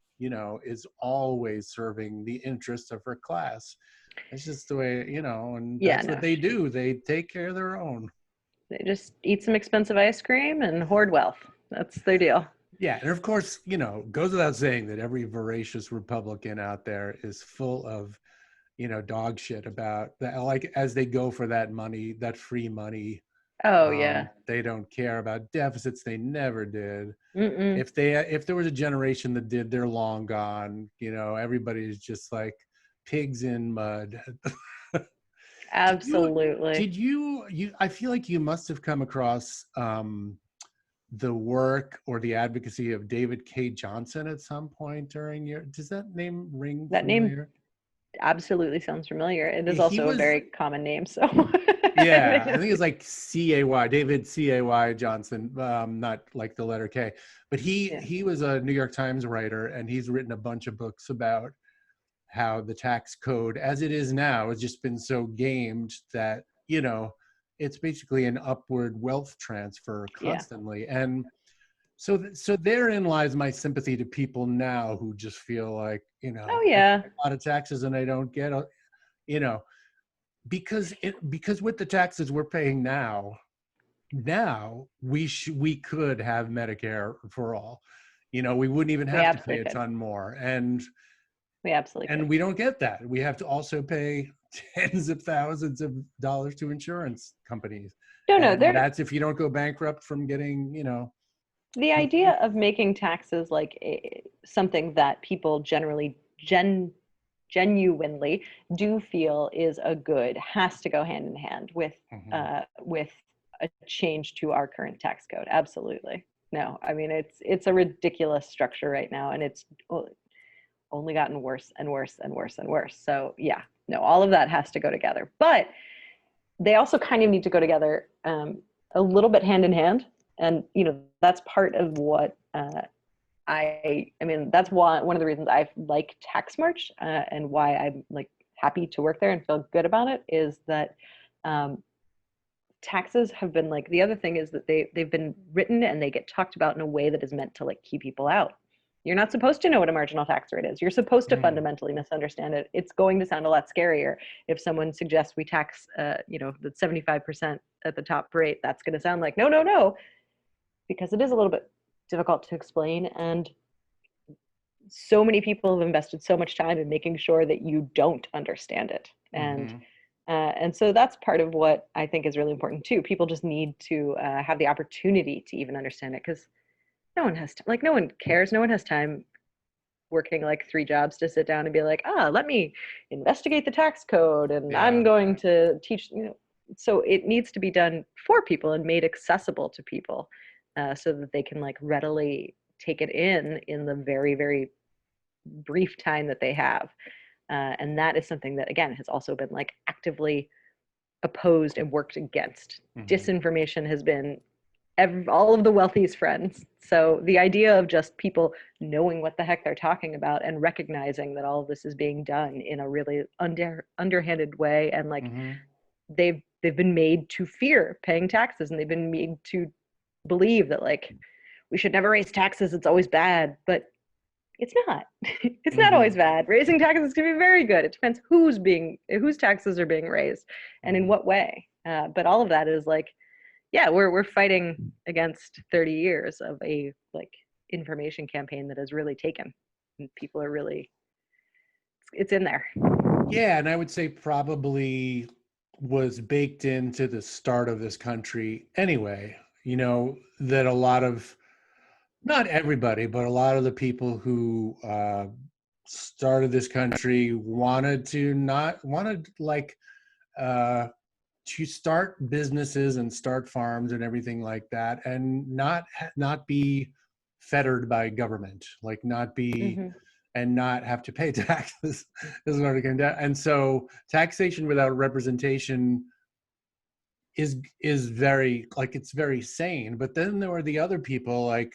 is always serving the interests of her class. It's just the way, and that's what they do. They take care of their own. They just eat some expensive ice cream and hoard wealth. That's their deal. Yeah, and of course, goes without saying that every voracious Republican out there is full of, dog shit about that. Like as they go for that money, that free money. Oh yeah. They don't care about deficits. They never did. Mm-mm. If there was a generation that did, they're long gone. Everybody's just like pigs in mud. Absolutely. Did you? I feel like you must have come across the work or the advocacy of David K. Johnson at some point during your. Does that name ring? That familiar? name absolutely sounds familiar. It is also a very common name. So. Yeah, I think it's like C-A-Y, David C-A-Y Johnson, not like the letter K. But he was a New York Times writer, and he's written a bunch of books about how the tax code, as it is now, has just been so gamed that, it's basically an upward wealth transfer constantly. Yeah. And so therein lies my sympathy to people now who just feel like, I pay a lot of taxes and I don't get, because with the taxes we're paying now we could have Medicare for all. We wouldn't even have to pay a ton more. And we absolutely and could. We don't get that. We have to also pay tens of thousands of dollars to insurance companies. No, that's if you don't go bankrupt from getting, The idea of making taxes like something that people generally genuinely do feel is a good has to go hand in hand with a change to our current tax code. Absolutely. No, I mean it's a ridiculous structure right now, and it's only gotten worse and worse and worse and worse. So yeah, no, all of that has to go together. But they also kind of need to go together a little bit hand in hand. And, you know, that's part of what I mean, that's one of the reasons I like Tax March and why I'm like happy to work there and feel good about it is that taxes have been like, the other thing is that they've been written and they get talked about in a way that is meant to like keep people out. You're not supposed to know what a marginal tax rate is. You're supposed to fundamentally misunderstand it. It's going to sound a lot scarier if someone suggests we tax, you know, the 75% at the top rate. That's going to sound like, no, no, no, because it is a little bit difficult to explain. And so many people have invested so much time in making sure that you don't understand it. And so that's part of what I think is really important too. People just need to have the opportunity to even understand it, because no one has like, no one cares. No one has time working like 3 jobs to sit down and be like, let me investigate the tax code and I'm going to teach, you know. So it needs to be done for people and made accessible to people so that they can like readily take it in the very, very brief time that they have. And that is something that, again, has also been like actively opposed and worked against. Disinformation has been all of the wealthy's friends. So the idea of just people knowing what the heck they're talking about and recognizing that all of this is being done in a really underhanded way, and like they've been made to fear paying taxes, and they've been made to believe that like we should never raise taxes, it's always bad. But it's not. It's not always bad. Raising taxes can be very good. It depends whose taxes are being raised and in what way. But all of that is like, yeah, we're fighting against 30 years of a like information campaign that has really taken, and people are really, it's in there. Yeah, and I would say probably was baked into the start of this country anyway. You know, that a lot of, not everybody, but a lot of the people who started this country wanted to start businesses and start farms and everything like that, and not be fettered by government, like not be and not have to pay taxes is what it came down. And so taxation without representation is very, like, it's very sane. But then there were the other people, like,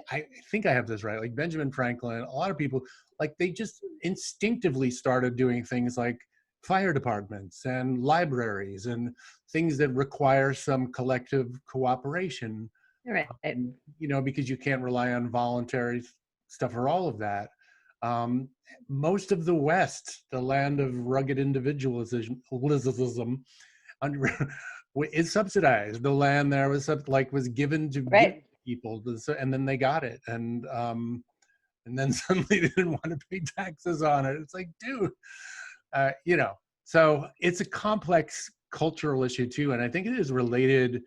I think I have this right, like Benjamin Franklin, a lot of people, like they just instinctively started doing things like fire departments and libraries and things that require some collective cooperation. Right. You know, because you can't rely on voluntary stuff for all of that. Most of the West, the land of rugged individualism, is subsidized. The land there was given to people, and then they got it, and then suddenly they didn't want to pay taxes on it. It's like, dude, you know. So it's a complex cultural issue too, and I think it is related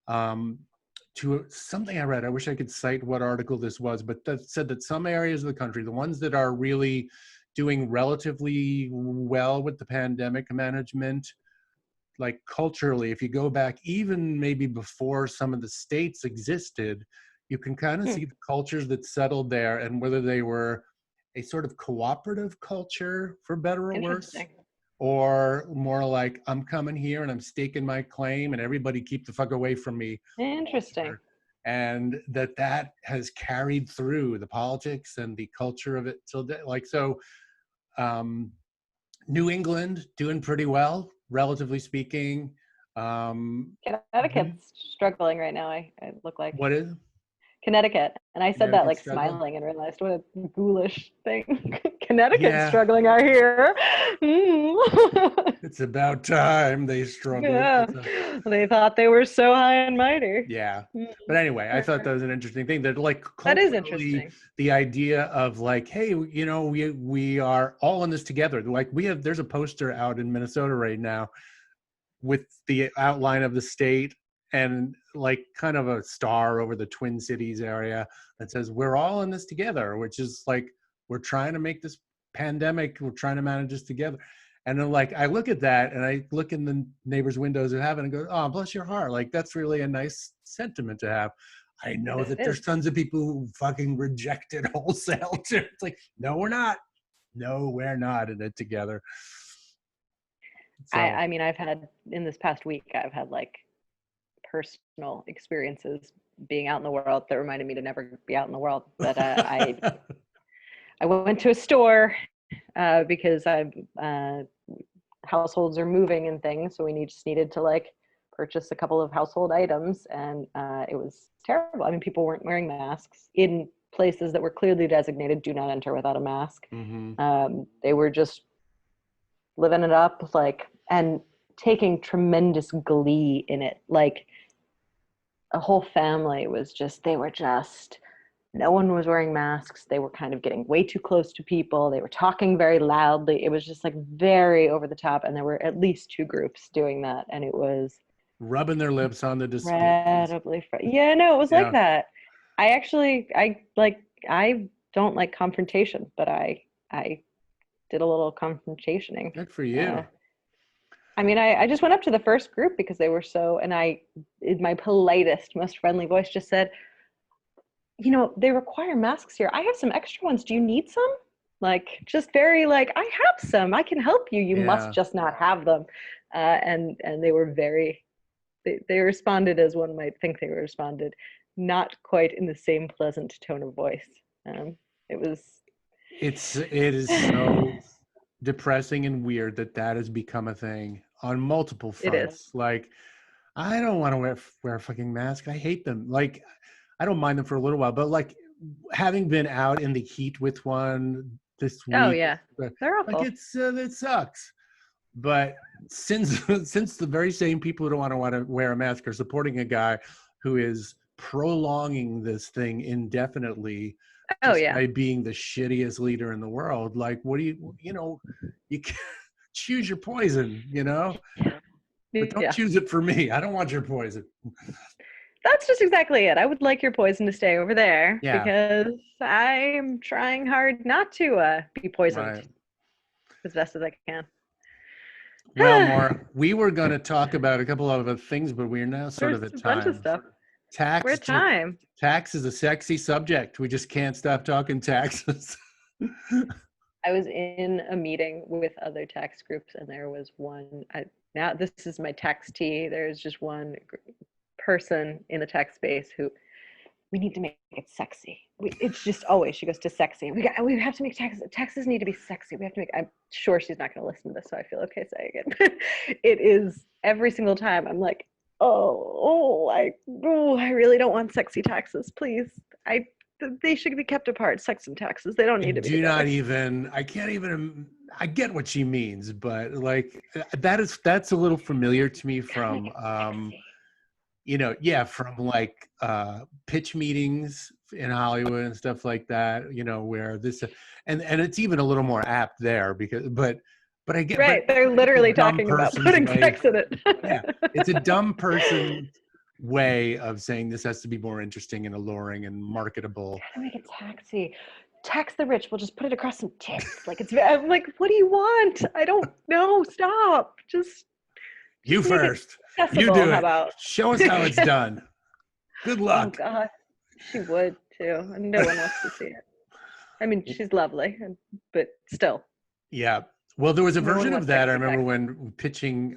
to something I read. I wish I could cite what article this was, but that said that some areas of the country, the ones that are really doing relatively well with the pandemic management, like culturally, if you go back even maybe before some of the states existed, you can kind of see the cultures that settled there and whether they were a sort of cooperative culture, for better or worse, or more like, I'm coming here and I'm staking my claim and everybody keep the fuck away from me. Interesting. And that has carried through the politics and the culture of it till like, so New England doing pretty well, relatively speaking. Connecticut's struggling right now. I look like. What is? Connecticut. And I said that like smiling and realized what a ghoulish thing. Connecticut's struggling, I hear. It's about time they struggled. Yeah. They thought they were so high and mighty. Yeah. But anyway, I thought that was an interesting thing, that like that is interesting. The idea of like, hey, you know, we are all in this together. Like there's a poster out in Minnesota right now with the outline of the state and like kind of a star over the Twin Cities area that says, we're all in this together, which is like, we're trying to make this pandemic, we're trying to manage this together. And then like, I look at that and I look in the neighbors' windows and have it and go, oh, bless your heart. Like, that's really a nice sentiment to have. I know that there's tons of people who fucking reject it wholesale too. It's like, no, we're not. No, we're not in it together. So, I mean, I've had, in this past week, I've had like personal experiences being out in the world that reminded me to never be out in the world. But I went to a store because households are moving and things, so we just needed to like purchase a couple of household items, and it was terrible. I mean, people weren't wearing masks in places that were clearly designated do not enter without a mask. They were just living it up, like, and taking tremendous glee in it. Like, a whole family was just, no one was wearing masks. They were kind of getting way too close to people. They were talking very loudly. It was just like very over the top. And there were at least 2 groups doing that. And it was rubbing their lips on the displays. Incredibly yeah, no, it was like that. I don't like confrontation, but I did a little confrontationing. Good for you. I mean, I just went up to the first group because they were so, and I, in my politest, most friendly voice, just said, you know, they require masks here. I have some extra ones. Do you need some? Like, just very like, I have some. I can help you. You must just not have them. And they were very, they responded as one might think they were responded, not quite in the same pleasant tone of voice. It is so depressing and weird that has become a thing on multiple fronts. Like, I don't want to wear a fucking mask. I hate them. Like, I don't mind them for a little while, but like, having been out in the heat with one this week, they're awful. Like, it sucks. But since the very same people who don't want to wear a mask are supporting a guy who is prolonging this thing indefinitely, by being the shittiest leader in the world, like, what do you can choose your poison, but don't choose it for me. I don't want your poison. That's just exactly it. I would like your poison to stay over there because I'm trying hard not to be poisoned as best as I can. Well, Maura, we were going to talk about a couple of other things, but we're now sort of at time. Bunch of stuff. We're at time. Tax is a sexy subject. We just can't stop talking taxes. I was in a meeting with other tax groups, and there was one. Now this is my tax tea. There's just one person in the tax space who, we need to make it sexy. It's just always, she goes to sexy. We have to make taxes need to be sexy. We have to make, I'm sure she's not going to listen to this, so I feel okay saying it. It is every single time. I'm like, I really don't want sexy taxes, please. They should be kept apart, sex and taxes. They don't need to be together. I get what she means, but like, that's a little familiar to me from, from like pitch meetings in Hollywood and stuff like that, where this, and it's even a little more apt there but I get, they're literally talking about putting sex in it. It's a dumb person way of saying this has to be more interesting and alluring and marketable. How to make it taxy. Tax the rich. We'll just put it across some tits. Like, I'm like, what do you want? I don't know. Stop. Just you first. You do it. Show us how it's done. Good luck. Oh God, she would too. No one wants to see it. I mean, she's lovely, but still. Yeah. Well, there was a version of that. I remember when pitching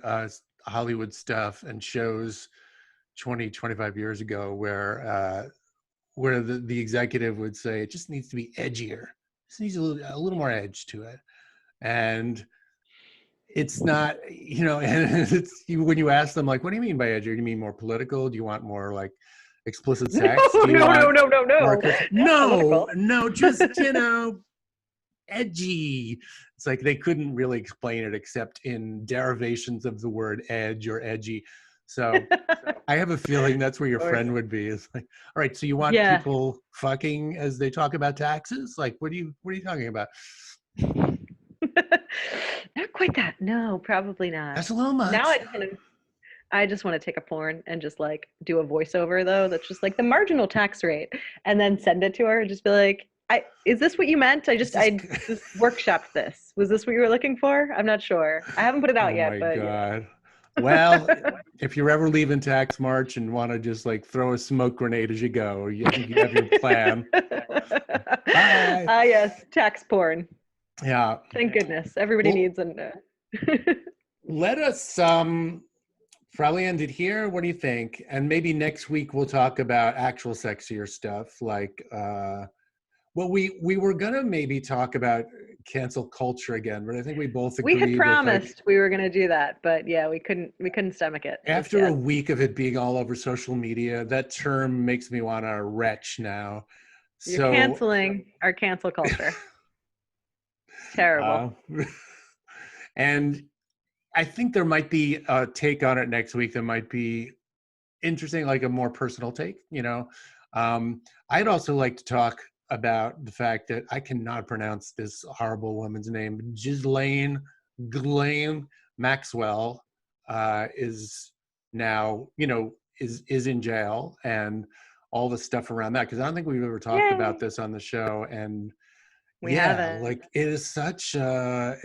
Hollywood stuff and shows 25 years ago, where the executive would say it just needs to be edgier. It just needs a little more edge to it, and it's not, and it's when you ask them, like, what do you mean by edgier? Do you mean more political? Do you want more like explicit sex? No. No, just, edgy. It's like they couldn't really explain it except in derivations of the word edge or edgy. So I have a feeling that's where your friend would be. It's like, all right, so you want people fucking as they talk about taxes? Like, what are you talking about? Not quite that. No, probably not. That's a little much. Now it kind of, I just want to take a porn and just like do a voiceover though. That's just like the marginal tax rate, and then send it to her and just be like, is this what you meant? I just workshopped this. Was this what you were looking for? I'm not sure. I haven't put it out Oh yet, my but God. Well, if you're ever leaving Tax March and want to just like throw a smoke grenade as you go, you think you have your plan. Bye. Yes, tax porn. Yeah. Thank goodness. Everybody needs a let us probably end it here. What do you think? And maybe next week we'll talk about actual sexier stuff, like well, we were gonna maybe talk about cancel culture again, but I think we both agreed. We had promised that, we were gonna do that, but yeah, we couldn't stomach it. After a week of it being all over social media, that term makes me want to retch now. You're canceling our cancel culture. Terrible. And I think there might be a take on it next week that might be interesting, like a more personal take, you know. I'd also like to talk about the fact that I cannot pronounce this horrible woman's name. Ghislaine Maxwell is now, you know, is in jail, and all the stuff around that, because I don't think we've ever talked about this on the show. And we haven't. like it is such a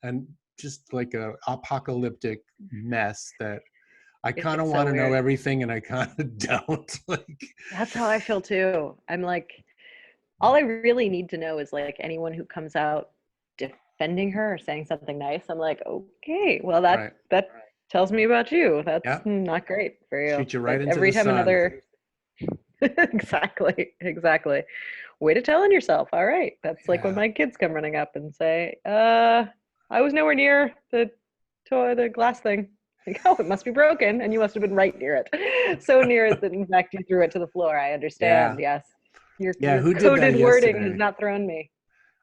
and just like a apocalyptic mess that I kind of want to know everything and I kind of don't. Like, that's how I feel too. I'm like, all I really need to know is like anyone who comes out defending her or saying something nice. I'm like, okay, well that tells me about you. That's not great for you. Shoot you right into every the time sun. Another exactly. Way to tell on yourself. All right. That's like when my kids come running up and say, I was nowhere near the glass thing. Like, oh, it must be broken, and you must have been right near it. So near it that in fact you threw it to the floor. I understand. Yes. Your coded wording has not thrown me.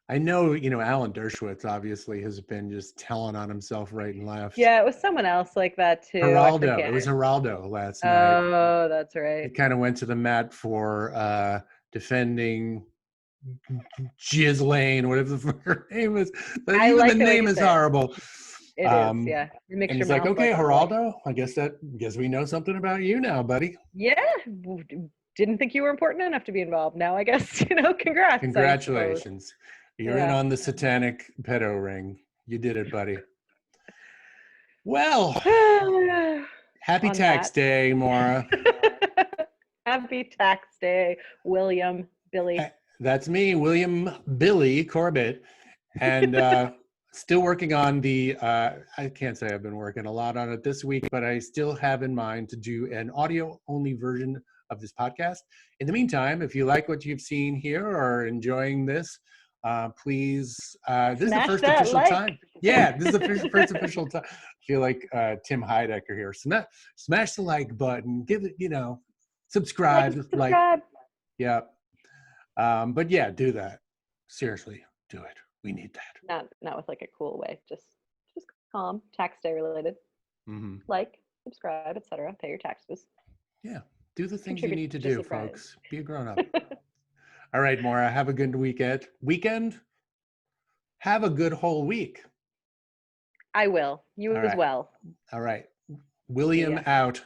I know, you know, Alan Dershowitz obviously has been just telling on himself right and left. Yeah, it was someone else like that too. Geraldo. It was Geraldo last night. Oh, that's right. It kind of went to the mat for defending Ghislaine, whatever her name is. But even the name is horrible. It is, yeah. And he's like, okay, Geraldo, I guess we know something about you now, buddy. Yeah. Didn't think you were important enough to be involved. Now I guess, you know, congrats. Congratulations. You're in on the satanic pedo ring. You did it, buddy. Well, happy tax day, Maura. Happy tax day, William Billy. That's me, William Billy Corbett. And still working on the, I can't say I've been working a lot on it this week, but I still have in mind to do an audio-only version of this podcast. In the meantime, if you like what you've seen here or enjoying this, please, this is the first official time. Yeah, this is the first official time. I feel like Tim Heidecker here. Smash the like button. Give it, you know, subscribe. Like. Yeah. But yeah, do that. Seriously, do it. We need that. Not with like a cool way. Just calm, tax day related. Mm-hmm. Like, subscribe, etc. Pay your taxes. Yeah. Do the things you need to do, folks. Be a grown up. All right, Maura, have a good weekend. Have a good whole week. I will. You as well. All right. William out.